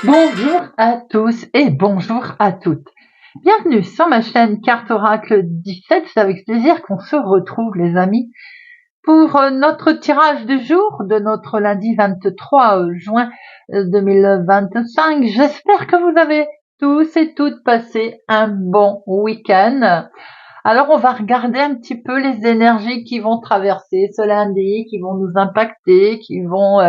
Bonjour à tous et bonjour à toutes. Bienvenue sur ma chaîne Carte Oracle 17. C'est avec plaisir qu'on se retrouve les amis pour notre tirage du jour de notre lundi 23 juin 2025. J'espère que vous avez tous et toutes passé un bon week-end. Alors on va regarder un petit peu les énergies qui vont traverser ce lundi, qui vont nous impacter, qui vont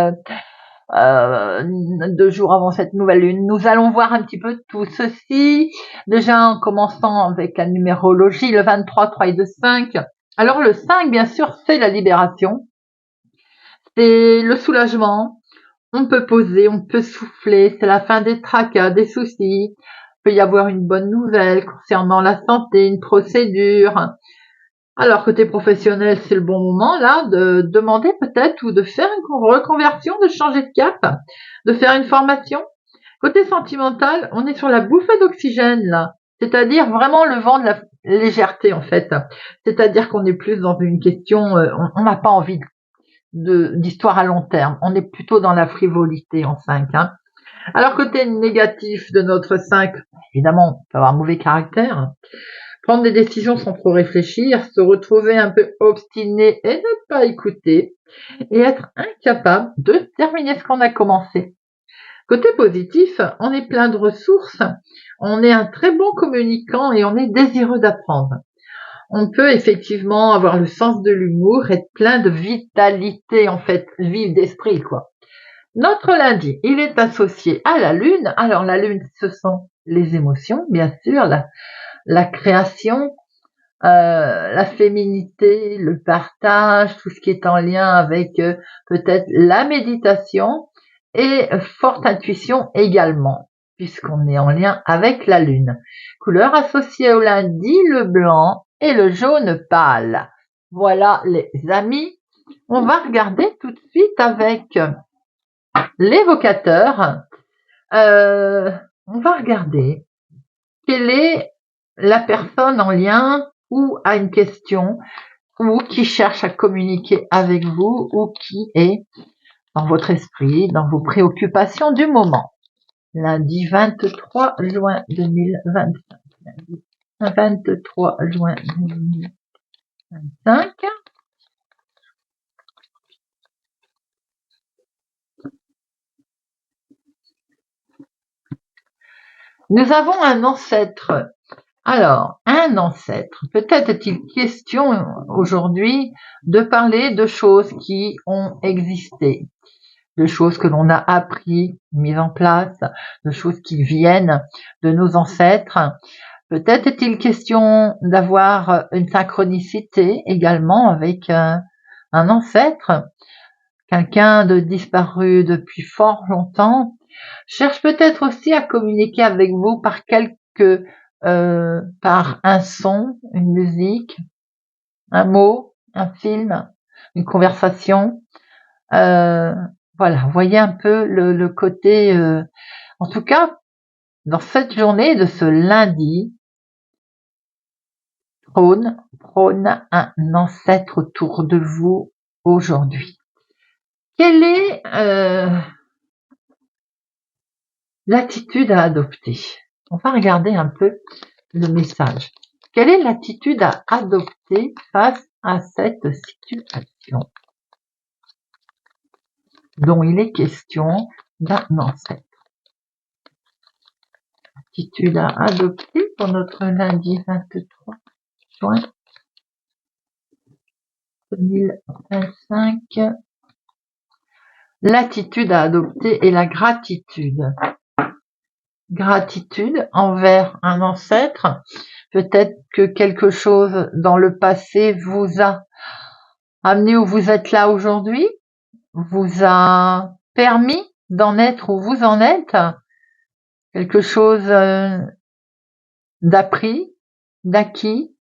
2 jours avant cette nouvelle lune. Nous allons voir un petit peu tout ceci, déjà en commençant avec la numérologie, le 23, 3 et 2, 5. Alors le 5, bien sûr, c'est la libération, c'est le soulagement, on peut poser, on peut souffler, c'est la fin des tracas, des soucis, il peut y avoir une bonne nouvelle concernant la santé, une procédure. Alors, côté professionnel, c'est le bon moment, là, de demander peut-être ou de faire une reconversion, de changer de cap, de faire une formation. Côté sentimental, on est sur la bouffée d'oxygène, là. C'est-à-dire vraiment le vent de la légèreté, en fait. C'est-à-dire qu'on est plus dans une question, on n'a pas envie d'histoire à long terme. On est plutôt dans la frivolité en 5, hein. Alors, côté négatif de notre 5, évidemment, on peut avoir un mauvais caractère. Prendre des décisions sans trop réfléchir, se retrouver un peu obstiné et ne pas écouter, et être incapable de terminer ce qu'on a commencé. Côté positif, on est plein de ressources, on est un très bon communicant et on est désireux d'apprendre. On peut effectivement avoir le sens de l'humour, être plein de vitalité, en fait, vif d'esprit, quoi. Notre lundi, il est associé à la lune. Alors la lune, ce sont les émotions, bien sûr, la création, la féminité, le partage, tout ce qui est en lien avec peut-être la méditation et forte intuition également, puisqu'on est en lien avec la lune. Couleur associée au lundi, le blanc et le jaune pâle. Voilà les amis, on va regarder tout de suite avec l'évocateur. On va regarder quelle est la personne en lien ou a une question ou qui cherche à communiquer avec vous ou qui est dans votre esprit, dans vos préoccupations du moment. Lundi 23 juin 2025. Lundi 23 juin 2025. Nous avons un ancêtre. Alors, un ancêtre. Peut-être est-il question aujourd'hui de parler de choses qui ont existé, de choses que l'on a appris, mises en place, de choses qui viennent de nos ancêtres. Peut-être est-il question d'avoir une synchronicité également avec un ancêtre, quelqu'un de disparu depuis fort longtemps, cherche peut-être aussi à communiquer avec vous par par un son, une musique, un mot, un film, une conversation. Voilà, vous voyez un peu le côté, en tout cas, dans cette journée de ce lundi, prône un ancêtre autour de vous aujourd'hui. Quelle est l'attitude à adopter? On va regarder un peu le message. Quelle est l'attitude à adopter face à cette situation dont il est question d'un ancêtre? Attitude à adopter pour notre lundi 23 juin 2025. L'attitude à adopter est la gratitude. Gratitude envers un ancêtre. Peut-être que quelque chose dans le passé vous a amené où vous êtes là aujourd'hui, vous a permis d'en être où vous en êtes, quelque chose d'appris, d'acquis.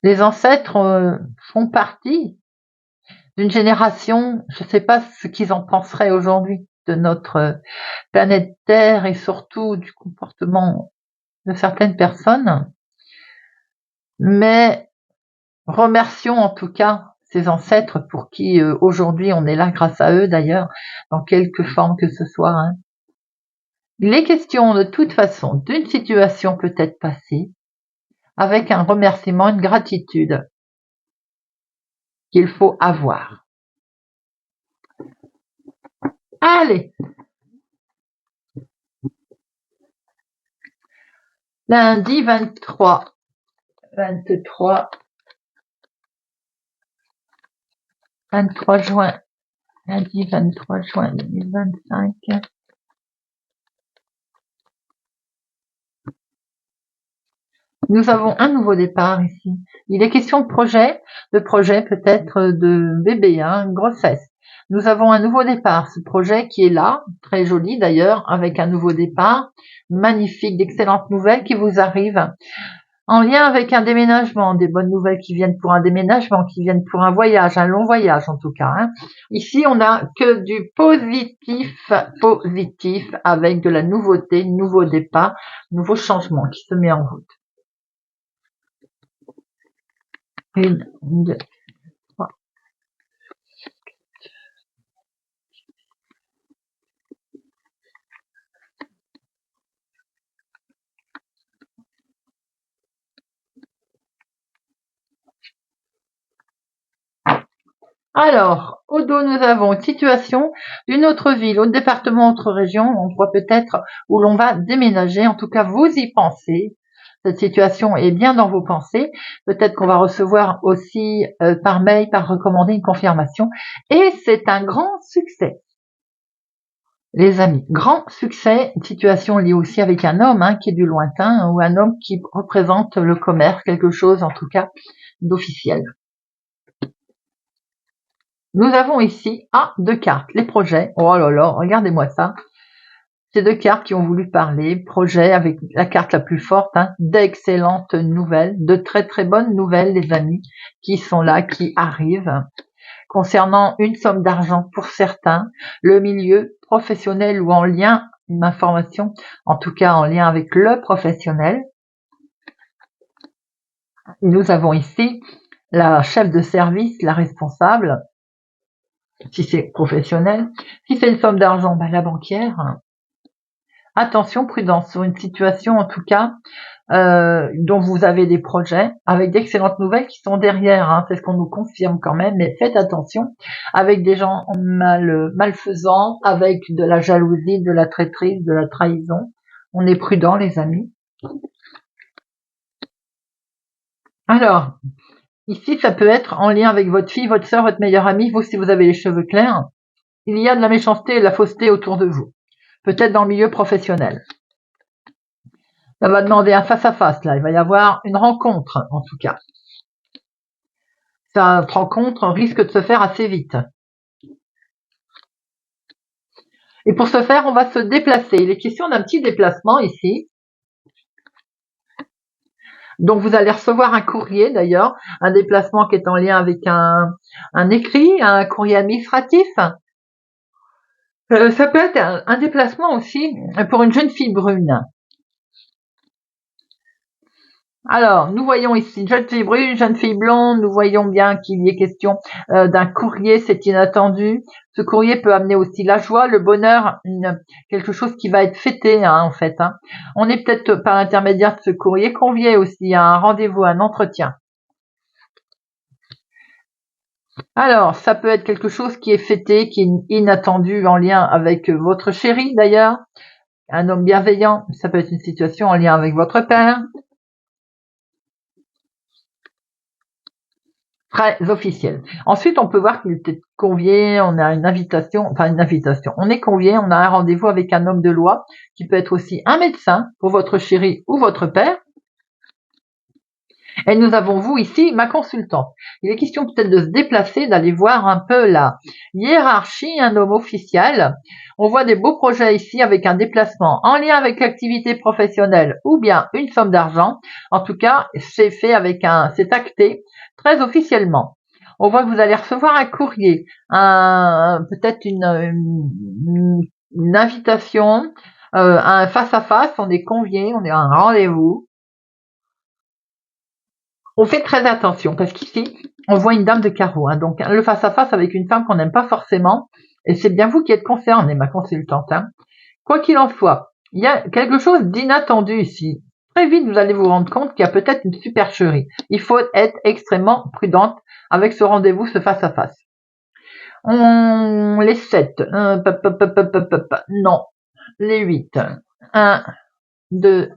Les ancêtres font partie d'une génération, je ne sais pas ce qu'ils en penseraient aujourd'hui de notre planète Terre et surtout du comportement de certaines personnes, mais remercions en tout cas ces ancêtres pour qui aujourd'hui on est là grâce à eux d'ailleurs, dans quelque forme que ce soit, hein. Il est question de toute façon d'une situation peut-être passée, avec un remerciement, une gratitude qu'il faut avoir. Allez! Lundi 23 juin, lundi 23 juin 2025. Nous avons un nouveau départ ici. Il est question de projet peut-être de bébé, grossesse. Nous avons un nouveau départ, ce projet qui est là, très joli d'ailleurs, avec un nouveau départ, magnifique, d'excellentes nouvelles qui vous arrivent, en lien avec un déménagement, des bonnes nouvelles qui viennent pour un déménagement, qui viennent pour un voyage, un long voyage en tout cas. Ici, on n'a que du positif avec de la nouveauté, nouveau départ, nouveau changement qui se met en route. 1, 2, 3. Alors, au dos, nous avons une situation d'une autre ville, autre département, autre région, endroit peut-être où l'on va déménager. En tout cas, vous y pensez. Cette situation est bien dans vos pensées. Peut-être qu'on va recevoir aussi par mail, par recommandé, une confirmation. Et c'est un grand succès. Les amis, grand succès, une situation liée aussi avec un homme qui est du lointain, ou un homme qui représente le commerce, quelque chose en tout cas d'officiel. Nous avons ici 2 cartes, les projets. Oh là là, regardez-moi ça. Ces 2 cartes qui ont voulu parler, projet avec la carte la plus forte, d'excellentes nouvelles, de très très bonnes nouvelles les amis, qui sont là, qui arrivent. Concernant une somme d'argent pour certains, le milieu professionnel ou en lien, une information, en tout cas en lien avec le professionnel. Nous avons ici la chef de service, la responsable, si c'est professionnel. Si c'est une somme d'argent, la banquière. Attention, prudence sur une situation en tout cas dont vous avez des projets avec d'excellentes nouvelles qui sont derrière, c'est ce qu'on nous confirme quand même, mais faites attention avec des gens malfaisants, avec de la jalousie, de la traîtrise, de la trahison. On est prudent les amis. Alors, ici ça peut être en lien avec votre fille, votre soeur, votre meilleure amie, vous si vous avez les cheveux clairs. Il y a de la méchanceté et de la fausseté autour de vous. Peut-être dans le milieu professionnel. Ça va demander un face-à-face, là. Il va y avoir une rencontre, en tout cas. Cette rencontre risque de se faire assez vite. Et pour ce faire, on va se déplacer. Il est question d'un petit déplacement ici. Donc, vous allez recevoir un courrier, d'ailleurs. Un déplacement qui est en lien avec un écrit, un courrier administratif. Ça peut être un déplacement aussi pour une jeune fille brune. Alors, nous voyons ici jeune fille brune, jeune fille blonde, nous voyons bien qu'il y ait question d'un courrier, c'est inattendu. Ce courrier peut amener aussi la joie, le bonheur, quelque chose qui va être fêté en fait. On est peut-être par l'intermédiaire de ce courrier convié aussi à un rendez-vous, un entretien. Alors, ça peut être quelque chose qui est fêté, qui est inattendu en lien avec votre chéri d'ailleurs, un homme bienveillant, ça peut être une situation en lien avec votre père. Très officiel. Ensuite, on peut voir qu'il est convié, on a une invitation, on est convié, on a un rendez-vous avec un homme de loi, qui peut être aussi un médecin pour votre chéri ou votre père. Et nous avons vous ici, ma consultante. Il est question peut-être de se déplacer, d'aller voir un peu la hiérarchie, un homme officiel. On voit des beaux projets ici avec un déplacement en lien avec l'activité professionnelle ou bien une somme d'argent. En tout cas, c'est fait c'est acté très officiellement. On voit que vous allez recevoir un courrier, peut-être une invitation, un face-à-face, on est convié, on est à un rendez-vous. On fait très attention parce qu'ici, on voit une dame de carreau, donc le face-à-face avec une femme qu'on n'aime pas forcément, et c'est bien vous qui êtes concernée, ma consultante. Quoi qu'il en soit, il y a quelque chose d'inattendu ici. Très vite, vous allez vous rendre compte qu'il y a peut-être une supercherie. Il faut être extrêmement prudente avec ce rendez-vous, ce face-à-face. Les 7. Non. Les 8. 1, 2,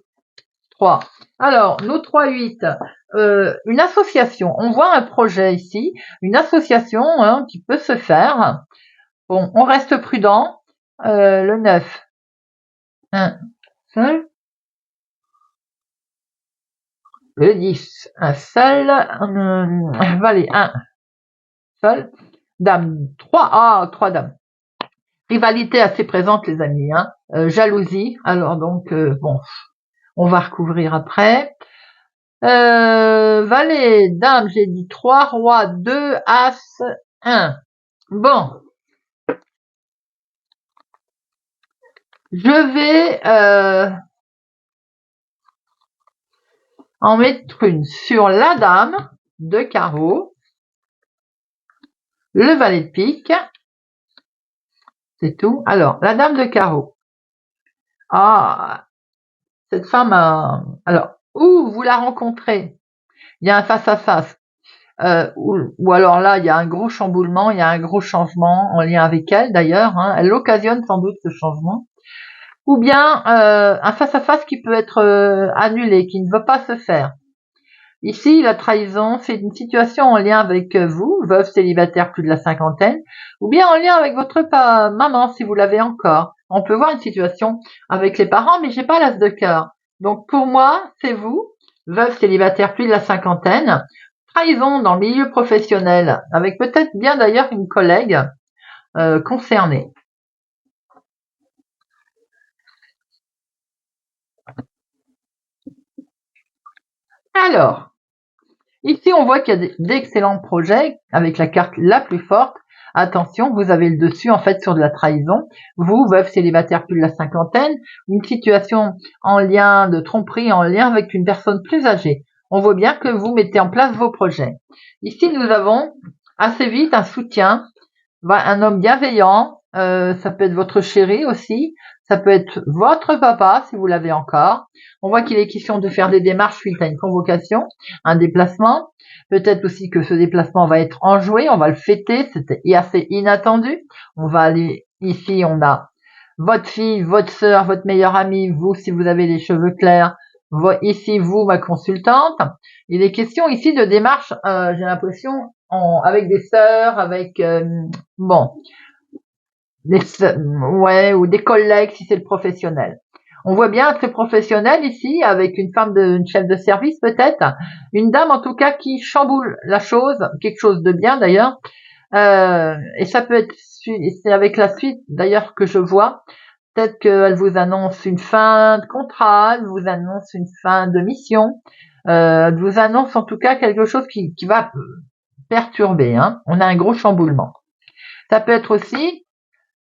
3. Alors, nos 3, 8. Une association. On voit un projet ici. Une association qui peut se faire. Bon, on reste prudent. Le 9. Un seul. Le 10. Un seul. Valet. Un seul. Dame. 3. Ah, 3 dames. Rivalité assez présente, les amis. Jalousie. Alors donc, bon, on va recouvrir après. Valet, dame, j'ai dit 3, roi, 2, as, 1. Bon. Je vais en mettre une sur la dame de carreau, le valet de pique, c'est tout. Alors, la dame de carreau. Ah, cette femme, alors, où vous la rencontrez, il y a un face-à-face. Ou alors là, il y a un gros chamboulement, il y a un gros changement en lien avec elle d'ailleurs. Elle occasionne sans doute ce changement. Ou bien un face-à-face qui peut être annulé, qui ne veut pas se faire. Ici, la trahison, c'est une situation en lien avec vous, veuve célibataire plus de la cinquantaine, ou bien en lien avec votre maman si vous l'avez encore. On peut voir une situation avec les parents, mais j'ai pas l'as de cœur. Donc pour moi, c'est vous, veuve célibataire plus de la cinquantaine, trahison dans le milieu professionnel, avec peut-être bien d'ailleurs une collègue concernée. Alors, ici, on voit qu'il y a d'excellents projets avec la carte la plus forte. Attention, vous avez le dessus en fait sur de la trahison. Vous, veuve célibataire plus de la cinquantaine, une situation en lien de tromperie, en lien avec une personne plus âgée. On voit bien que vous mettez en place vos projets. Ici, nous avons assez vite un soutien, un homme bienveillant. Ça peut être votre chéri aussi. Ça peut être votre papa si vous l'avez encore. On voit qu'il est question de faire des démarches suite à une convocation, un déplacement. Peut-être aussi que ce déplacement va être enjoué, on va le fêter, c'était assez inattendu. On va aller, ici on a votre fille, votre sœur, votre meilleure amie, vous si vous avez les cheveux clairs, ici vous ma consultante. Il est question ici de démarches, j'ai l'impression, avec des sœurs, avec bon, ouais, ou des collègues si c'est le professionnel. On voit bien ce professionnel ici avec une femme une chef de service peut-être, une dame en tout cas qui chamboule la chose, quelque chose de bien d'ailleurs. Et ça peut être, c'est avec la suite d'ailleurs que je vois. Peut-être qu'elle vous annonce une fin de contrat, elle vous annonce une fin de mission, elle vous annonce en tout cas quelque chose qui va perturber. On a un gros chamboulement. Ça peut être aussi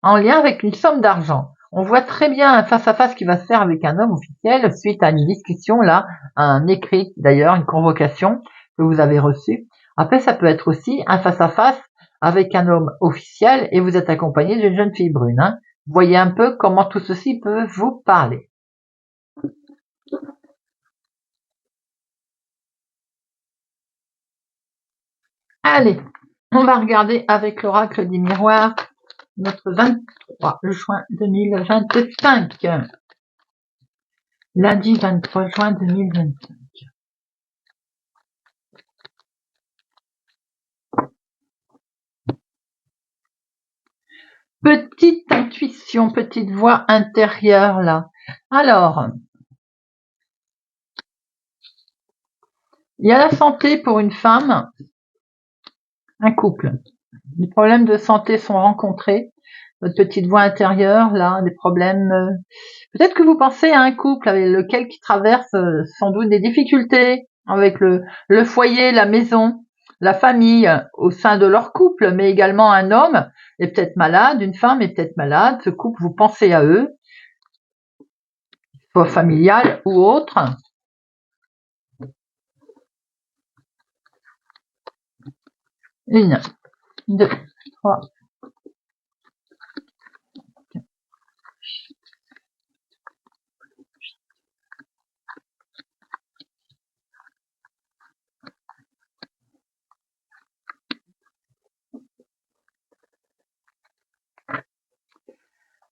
en lien avec une somme d'argent. On voit très bien un face-à-face qui va se faire avec un homme officiel suite à une discussion, là, un écrit d'ailleurs, une convocation que vous avez reçue. Après, ça peut être aussi un face-à-face avec un homme officiel et vous êtes accompagné d'une jeune fille brune. Vous voyez un peu comment tout ceci peut vous parler. Allez, on va regarder avec l'oracle des miroirs notre 23 juin 2025. Lundi 23 juin 2025. Petite intuition, petite voix intérieure là. Alors, il y a la santé pour une femme, un couple. Les problèmes de santé sont rencontrés. Votre petite voix intérieure là, des problèmes. Peut-être que vous pensez à un couple avec lequel qui traverse sans doute des difficultés avec le foyer, la maison, la famille au sein de leur couple, mais également un homme est peut-être malade, une femme est peut-être malade. Ce couple, vous pensez à eux, soit familial ou autre. Une, deux, trois,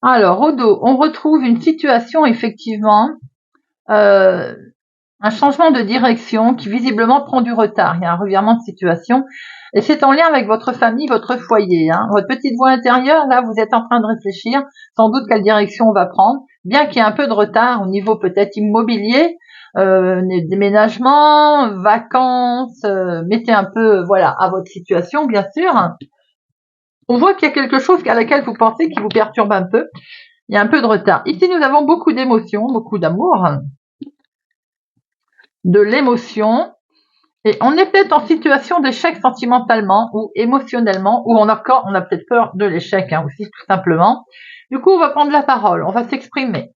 Alors, au dos, on retrouve une situation, effectivement, un changement de direction qui visiblement prend du retard. Il y a un revirement de situation. Et c'est en lien avec votre famille, votre foyer. Hein. Votre petite voix intérieure, là, vous êtes en train de réfléchir, sans doute quelle direction on va prendre, bien qu'il y ait un peu de retard au niveau peut-être immobilier, déménagement, vacances, mettez un peu, voilà, à votre situation, bien sûr. On voit qu'il y a quelque chose à laquelle vous pensez qui vous perturbe un peu. Il y a un peu de retard. Ici, nous avons beaucoup d'émotions, beaucoup d'amour, de l'émotion. Et on est peut-être en situation d'échec sentimentalement ou émotionnellement, ou on a peut-être peur de l'échec aussi, tout simplement. Du coup, on va prendre la parole, on va s'exprimer.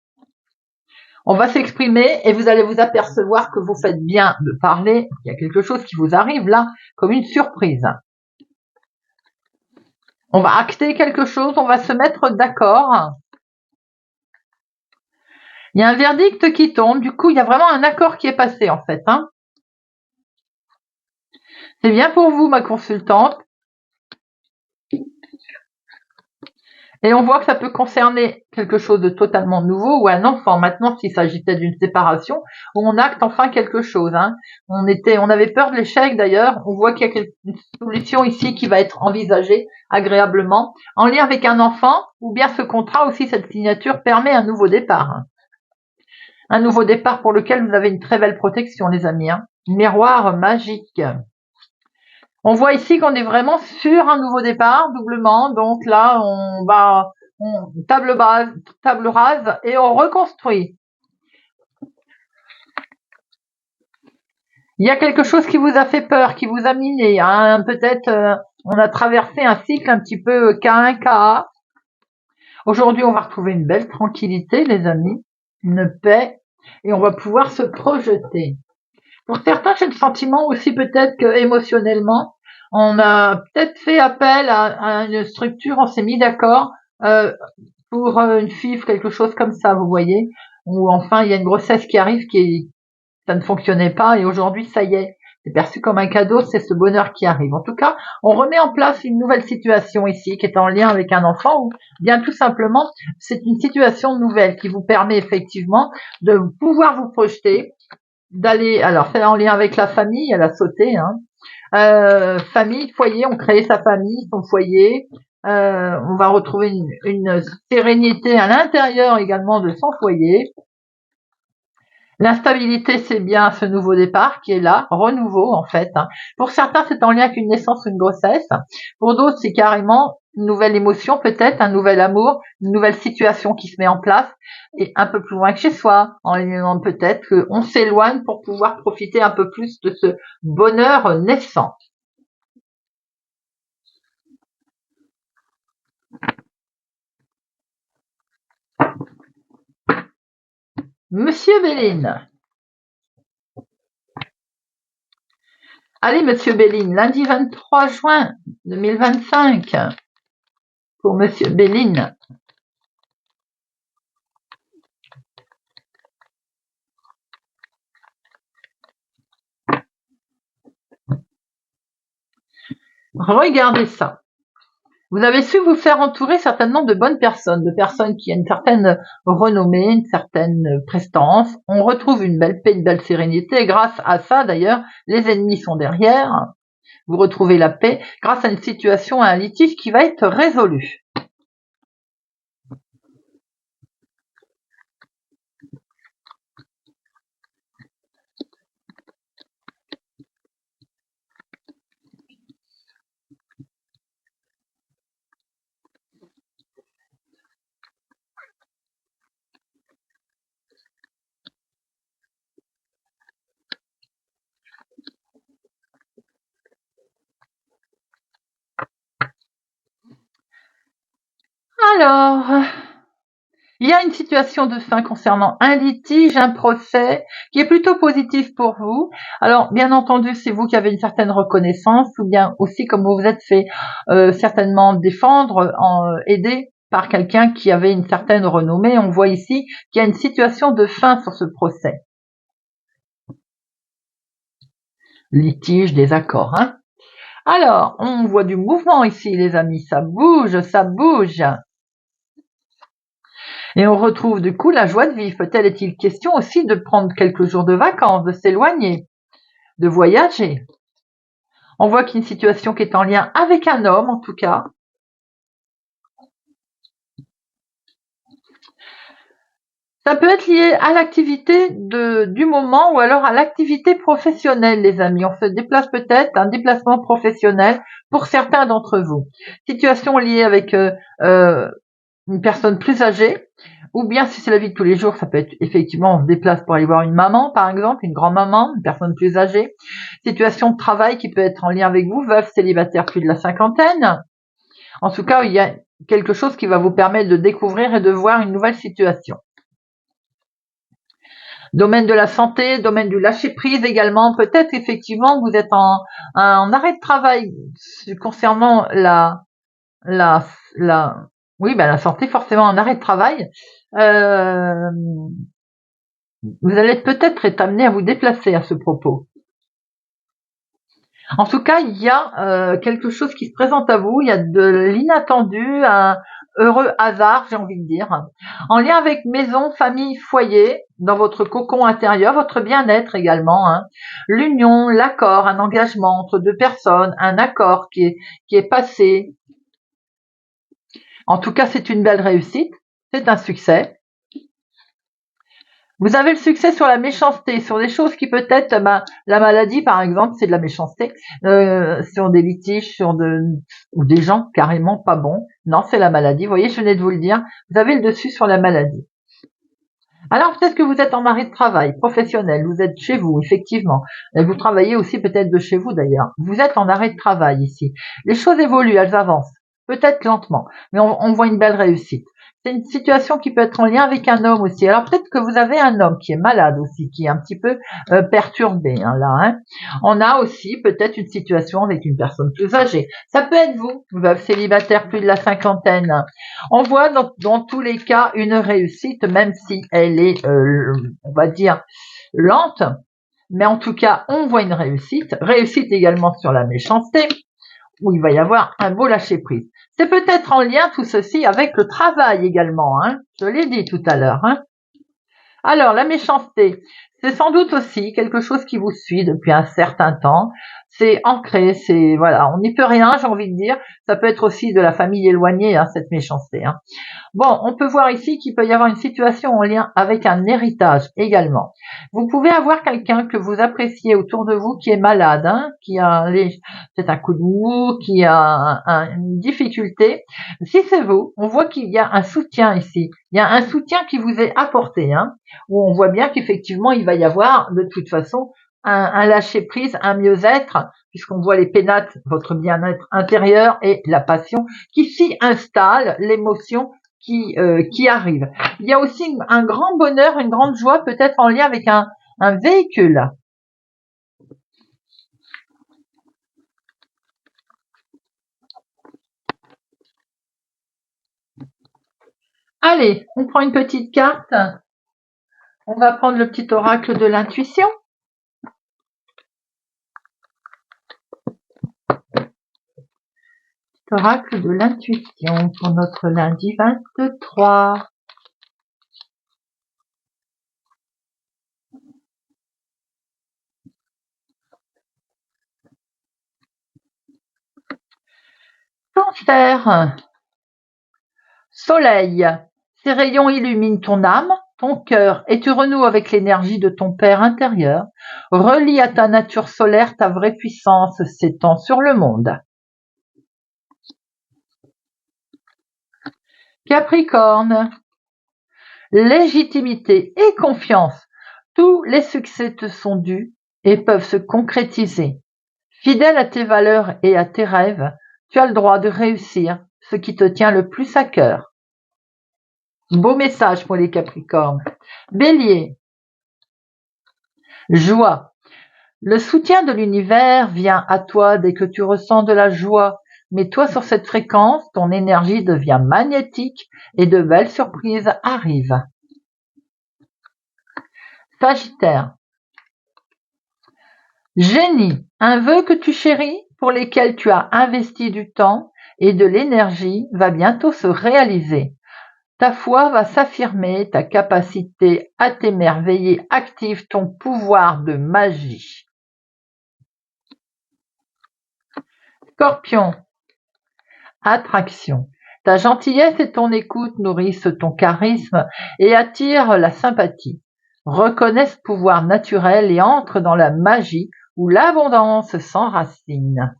On va s'exprimer et vous allez vous apercevoir que vous faites bien de parler. Il y a quelque chose qui vous arrive là, comme une surprise. On va acter quelque chose, on va se mettre d'accord. Il y a un verdict qui tombe, du coup, il y a vraiment un accord qui est passé en fait. Hein. C'est bien pour vous, ma consultante. Et on voit que ça peut concerner quelque chose de totalement nouveau ou un enfant. Maintenant, s'il s'agissait d'une séparation, où on acte enfin quelque chose. Hein. On avait peur de l'échec d'ailleurs. On voit qu'il y a une solution ici qui va être envisagée agréablement en lien avec un enfant, ou bien ce contrat aussi, cette signature permet un nouveau départ. Un nouveau départ pour lequel vous avez une très belle protection, les amis. Hein. Miroir magique. On voit ici qu'on est vraiment sur un nouveau départ, doublement. Donc là, table rase et on reconstruit. Il y a quelque chose qui vous a fait peur, qui vous a miné. Hein, peut-être on a traversé un cycle un petit peu K1, KA. Aujourd'hui, on va retrouver une belle tranquillité, les amis, une paix, et on va pouvoir se projeter. Pour certains, j'ai le sentiment aussi peut-être que émotionnellement, on a peut-être fait appel à une structure, on s'est mis d'accord pour une FIV, quelque chose comme ça, vous voyez. Ou enfin, il y a une grossesse qui arrive, ça ne fonctionnait pas, et aujourd'hui, ça y est, c'est perçu comme un cadeau, c'est ce bonheur qui arrive. En tout cas, on remet en place une nouvelle situation ici, qui est en lien avec un enfant, ou bien tout simplement, c'est une situation nouvelle qui vous permet effectivement de pouvoir vous projeter, d'aller, alors c'est en lien avec la famille, elle a sauté, hein. Famille, foyer, on crée sa famille, son foyer, on va retrouver une sérénité à l'intérieur également de son foyer. L'instabilité, c'est bien ce nouveau départ qui est là, renouveau en fait. Hein. Pour certains, c'est en lien avec une naissance ou une grossesse. Pour d'autres, c'est carrément une nouvelle émotion peut-être, un nouvel amour, une nouvelle situation qui se met en place et un peu plus loin que chez soi. En peut-être qu'on s'éloigne pour pouvoir profiter un peu plus de ce bonheur naissant. Monsieur Béline. Allez, Monsieur Béline, lundi 23 juin 2025 pour Monsieur Béline. Regardez ça. Vous avez su vous faire entourer certainement de bonnes personnes, de personnes qui ont une certaine renommée, une certaine prestance. On retrouve une belle paix, une belle sérénité. Et grâce à ça, d'ailleurs, les ennemis sont derrière. Vous retrouvez la paix grâce à une situation, à un litige qui va être résolu. Alors, il y a une situation de fin concernant un litige, un procès, qui est plutôt positif pour vous. Alors, bien entendu, c'est vous qui avez une certaine reconnaissance, ou bien aussi comme vous vous êtes fait certainement défendre, aider par quelqu'un qui avait une certaine renommée. On voit ici qu'il y a une situation de fin sur ce procès. Litige, désaccord, hein. Alors, on voit du mouvement ici, les amis. Ça bouge, ça bouge. Et on retrouve du coup la joie de vivre. Peut-être est-il question aussi de prendre quelques jours de vacances, de s'éloigner, de voyager. On voit qu'il y a une situation qui est en lien avec un homme, en tout cas. Ça peut être lié à l'activité du moment ou alors à l'activité professionnelle, les amis. On se déplace peut-être, un déplacement professionnel pour certains d'entre vous. Situation liée avec une personne plus âgée, ou bien si c'est la vie de tous les jours, ça peut être effectivement on se déplace pour aller voir une maman, par exemple, une grand-maman, une personne plus âgée. Situation de travail qui peut être en lien avec vous, veuve, célibataire, plus de la cinquantaine. En tout cas, il y a quelque chose qui va vous permettre de découvrir et de voir une nouvelle situation. Domaine de la santé, domaine du lâcher-prise également. Peut-être effectivement vous êtes en arrêt de travail concernant la santé, forcément en arrêt de travail. Vous allez peut-être être amené à vous déplacer à ce propos. En tout cas, il y a quelque chose qui se présente à vous, il y a de l'inattendu, un heureux hasard, j'ai envie de dire, en lien avec maison, famille, foyer, dans votre cocon intérieur, votre bien-être également, hein. L'union, l'accord, un engagement entre deux personnes, un accord qui est passé. En tout cas, c'est une belle réussite, c'est un succès. Vous avez le succès sur la méchanceté, sur des choses qui peut-être, la maladie par exemple, c'est de la méchanceté, sur des litiges, ou des gens carrément pas bons. Non, c'est la maladie. Vous voyez, je venais de vous le dire. Vous avez le dessus sur la maladie. Alors peut-être que vous êtes en arrêt de travail professionnel, vous êtes chez vous, effectivement. Et vous travaillez aussi peut-être de chez vous d'ailleurs. Vous êtes en arrêt de travail ici. Les choses évoluent, elles avancent. Peut-être lentement, mais on voit une belle réussite. C'est une situation qui peut être en lien avec un homme aussi. Alors peut-être que vous avez un homme qui est malade aussi, qui est un petit peu perturbé là. Hein. On a aussi peut-être une situation avec une personne plus âgée. Ça peut être vous célibataire plus de la cinquantaine. On voit dans tous les cas une réussite, même si elle est, on va dire, lente. Mais en tout cas, on voit une réussite. Réussite également sur la méchanceté, où il va y avoir un beau lâcher-prise. C'est peut-être en lien tout ceci avec le travail également, hein. Je l'ai dit tout à l'heure. Hein. Alors, la méchanceté, c'est sans doute aussi quelque chose qui vous suit depuis un certain temps. C'est ancré, voilà, on n'y peut rien, j'ai envie de dire. Ça peut être aussi de la famille éloignée, hein, cette méchanceté. Hein. Bon, on peut voir ici qu'il peut y avoir une situation en lien avec un héritage également. Vous pouvez avoir quelqu'un que vous appréciez autour de vous qui est malade, hein, qui a peut-être un coup de mou, qui a une difficulté. Si c'est vous, on voit qu'il y a un soutien ici. Il y a un soutien qui vous est apporté, hein, où on voit bien qu'effectivement il va y avoir de toute façon un lâcher-prise, un mieux-être, puisqu'on voit les pénates, votre bien-être intérieur et la passion qui s'y installe, l'émotion qui arrive. Il y a aussi un grand bonheur, une grande joie, peut-être en lien avec un véhicule. Allez, on prend une petite carte. On va prendre le petit oracle de l'intuition. Oracle de l'intuition pour notre lundi 23. Cancer. Soleil. Ces rayons illuminent ton âme, ton cœur, et tu renoues avec l'énergie de ton Père intérieur. Relie à ta nature solaire, ta vraie puissance s'étend sur le monde. Capricorne. Légitimité et confiance. Tous les succès te sont dus et peuvent se concrétiser. Fidèle à tes valeurs et à tes rêves, tu as le droit de réussir ce qui te tient le plus à cœur. Beau message pour les Capricornes. Bélier. Joie. Le soutien de l'univers vient à toi dès que tu ressens de la joie. Mets-toi sur cette fréquence, ton énergie devient magnétique et de belles surprises arrivent. Sagittaire. Génie. Un vœu que tu chéris, pour lesquels tu as investi du temps et de l'énergie, va bientôt se réaliser. Ta foi va s'affirmer, ta capacité à t'émerveiller active ton pouvoir de magie. Scorpion, attraction. Ta gentillesse et ton écoute nourrissent ton charisme et attirent la sympathie. Reconnais ce pouvoir naturel et entre dans la magie où l'abondance s'enracine.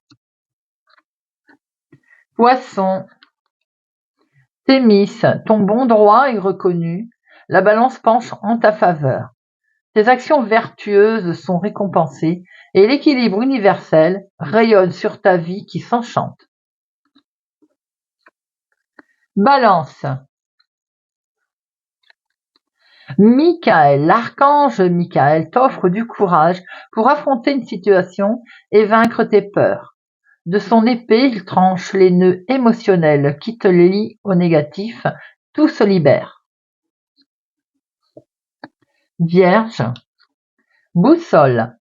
Poisson, Thémis, ton bon droit est reconnu, la balance penche en ta faveur. Tes actions vertueuses sont récompensées et l'équilibre universel rayonne sur ta vie qui s'enchante. Balance. Michael, l'archange Michael t'offre du courage pour affronter une situation et vaincre tes peurs. De son épée, il tranche les nœuds émotionnels qui te lient au négatif, tout se libère. Vierge, boussole.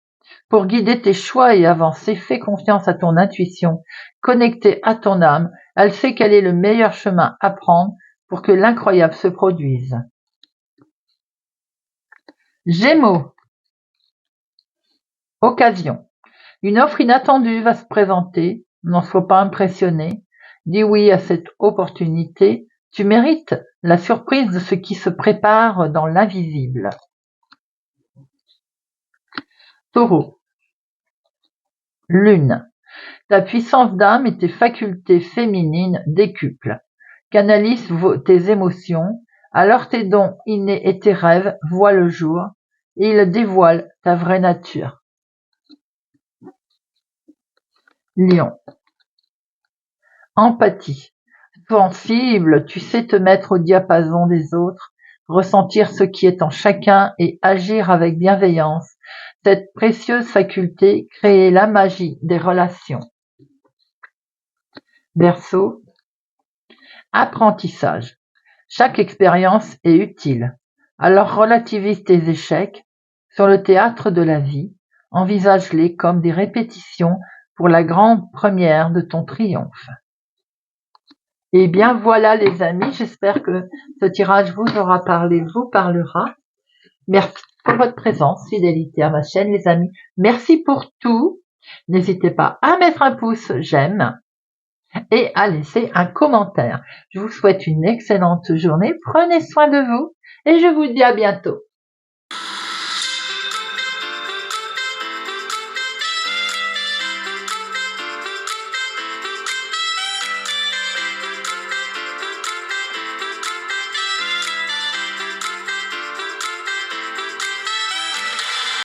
Pour guider tes choix et avancer, fais confiance à ton intuition. Connectée à ton âme, elle sait quel est le meilleur chemin à prendre pour que l'incroyable se produise. Gémeaux, occasion. Une offre inattendue va se présenter, n'en sois pas impressionné. Dis oui à cette opportunité, tu mérites la surprise de ce qui se prépare dans l'invisible. Taureau, lune. Ta puissance d'âme et tes facultés féminines décuplent. Canalise tes émotions, alors tes dons innés et tes rêves voient le jour, et ils dévoilent ta vraie nature. Lion, empathie. Sensible, tu sais te mettre au diapason des autres, ressentir ce qui est en chacun et agir avec bienveillance. Cette précieuse faculté crée la magie des relations. Verseau, apprentissage. Chaque expérience est utile. Alors relativise tes échecs. Sur le théâtre de la vie, envisage-les comme des répétitions pour la grande première de ton triomphe. Eh bien voilà les amis, j'espère que ce tirage vous aura parlé, vous parlera. Merci pour votre présence, fidélité à ma chaîne les amis. Merci pour tout. N'hésitez pas à mettre un pouce j'aime et à laisser un commentaire. Je vous souhaite une excellente journée. Prenez soin de vous et je vous dis à bientôt.